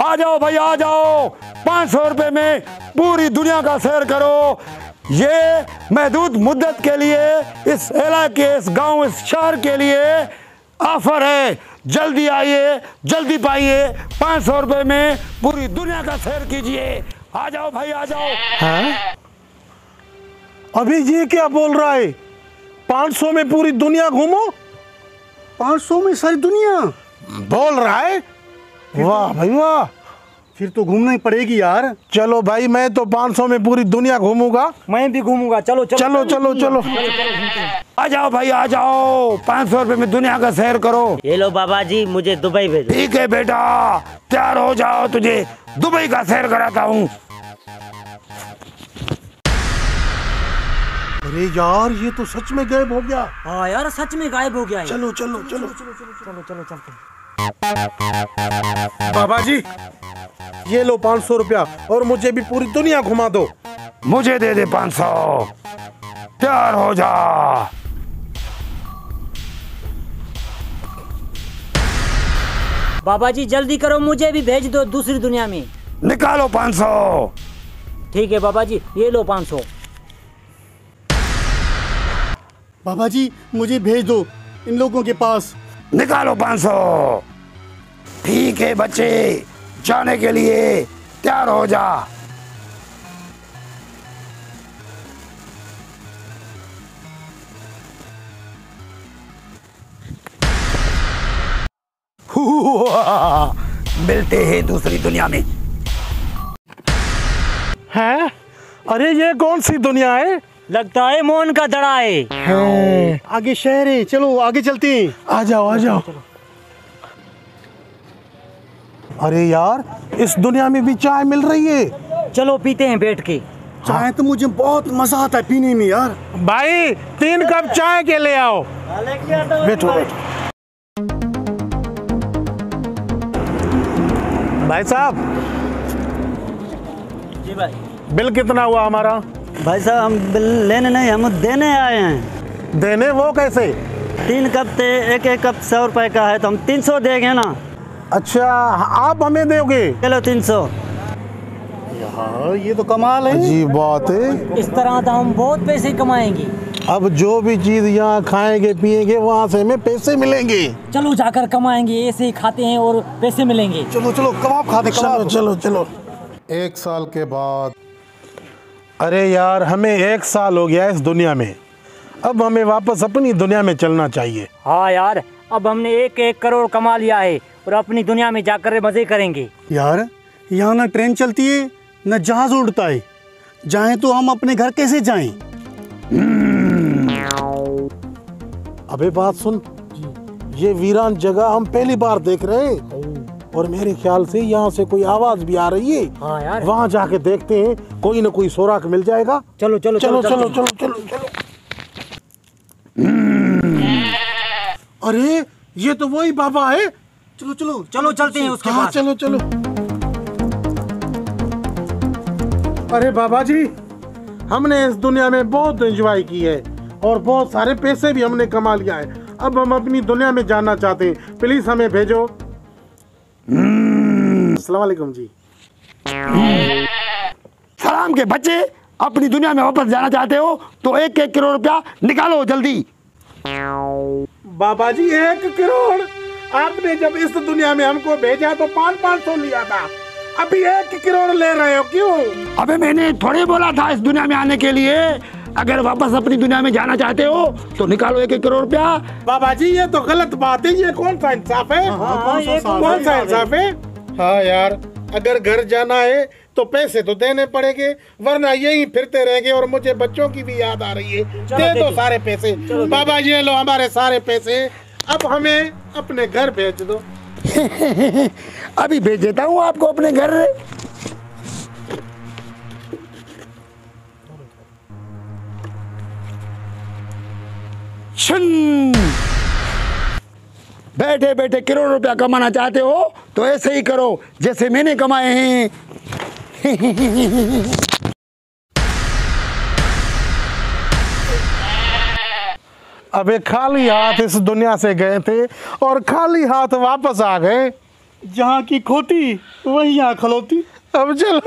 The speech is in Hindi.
आ जाओ भाई आ जाओ, 500 रुपए में पूरी दुनिया का सैर करो। ये महदूद मुद्दत के लिए इस इलाके, इस गांव, इस शहर के लिए ऑफर है। जल्दी आइए, जल्दी पाइए, 500 रुपए में पूरी दुनिया का सैर कीजिए। आ जाओ भाई आ जाओ। हाँ? अभी ये क्या बोल रहा है? 500 में पूरी दुनिया घूमो? 500 में सारी दुनिया बोल रहा है? वाह भाई वाह, फिर तो घूमना ही पड़ेगी यार। चलो भाई, मैं तो 500 में पूरी दुनिया घूमूंगा। मैं भी घूमूंगा। चलो चलो चलो चलो। आ जाओ भाई आ जाओ, 500 रुपए में दुनिया का सैर करो। ये लो बाबा जी, मुझे दुबई भेजो। ठीक है बेटा, तैयार हो जाओ, तुझे दुबई का सैर कराता हूँ। अरे यार, ये तो सच में गायब हो गया। हाँ यार, सच में गायब हो गया है। चलो चलो चलो चलो चलो चलते हैं। बाबा जी, ये लो 500 रुपया और मुझे भी पूरी दुनिया घुमा दो। मुझे दे दे 500, तैयार हो जा। बाबा जी जल्दी करो, मुझे भी भेज दो दूसरी दुनिया में। निकालो 500। ठीक है बाबा जी, ये लो 500। बाबा जी मुझे भेज दो इन लोगों के पास। निकालो 500। ठीक है बच्चे, जाने के लिए तैयार हो जा। मिलते हैं दूसरी दुनिया में। हैं? अरे ये कौन सी दुनिया है? लगता है मोहन का दड़ा है। आगे शहर है, चलो आगे चलते हैं। आ जाओ आ जाओ। अरे यार, इस दुनिया में भी चाय मिल रही है। चलो पीते हैं बैठ के। चाय तो मुझे बहुत मजा आता है पीने में यार। भाई 3 कप चाय के ले आओ। बैठो बैठो। भाई साहब, जी भाई। बिल कितना हुआ हमारा? भाई साहब, हम बिल लेने नहीं, हम देने आए हैं। देने? वो कैसे? 3 कप थे, एक कप 100 रुपए का है, तो हम 300 देंगे ना। अच्छा, आप हमें दोगे? चलो 300। यार ये तो कमाल है। अजीब बात है। इस तरह तो हम बहुत पैसे कमाएंगे। अब जो भी चीज यहाँ खाएंगे पिएंगे, वहाँ से हमें पैसे मिलेंगे। चलो जाकर कमाएंगे, ऐसे ही खाते हैं और पैसे मिलेंगे। चलो चलो कबाब खाते कबाब। चलो चलो। 1 साल के बाद। अरे यार, हमें 1 साल हो गया इस दुनिया में। अब हमें वापस अपनी दुनिया में चलना चाहिए। हाँ यार, अब हमने 1 करोड़ कमा लिया है और अपनी दुनिया में जाकर मजे करेंगे। यार यहाँ ना ट्रेन चलती है न जहाज उड़ता है, जाएं तो हम अपने घर कैसे जाएं? अबे बात सुन, ये वीरान जगह हम पहली बार देख रहे हैं और मेरे ख्याल से यहाँ से कोई आवाज भी आ रही है। हाँ यार, वहाँ जाके देखते हैं, कोई न कोई सुराग मिल जाएगा। चलो चलो चलो चलो चलो चलो चलो। अरे ये तो वही बाबा है। चलो चलो चलो चलते हैं उसके हाँ पास। चलो चलो। अरे बाबा जी, हमने इस दुनिया में बहुत एंजॉय की है और बहुत सारे पैसे भी हमने कमा लिया है। अब हम अपनी दुनिया में जाना चाहते हैं, प्लीज हमें भेजो। अस्सलाम वालेकुम जी। सलाम के बच्चे, अपनी दुनिया में वापस जाना चाहते हो तो 1 करोड़ रुपया निकालो जल्दी। बाबा जी 1 करोड़? आपने जब इस दुनिया में हमको भेजा तो 500 लिया था, अभी 1 करोड़ ले रहे हो क्यों? अबे मैंने थोड़े बोला था इस दुनिया में आने के लिए। अगर वापस अपनी दुनिया में जाना चाहते हो तो निकालो 1 करोड़ रुपया। बाबा जी ये तो गलत बात है, ये कौन सा इंसाफ है? कौन सा इंसाफ है? हाँ यार, अगर घर जाना है तो पैसे तो देने पड़ेंगे, वरना यही फिरते रहेंगे और मुझे बच्चों की भी याद आ रही है। दे दो सारे पैसे। बाबा ये लो हमारे सारे पैसे, अब हमें अपने घर भेज दो। अभी भेज देता हूँ आपको अपने घर। बैठे बैठे करोड़ रुपया कमाना चाहते हो तो ऐसे ही करो जैसे मैंने कमाए हैं। अबे खाली हाथ इस दुनिया से गए थे और खाली हाथ वापस आ गए। जहाँ की खोती वहीं यहाँ खलोती। अब चलो।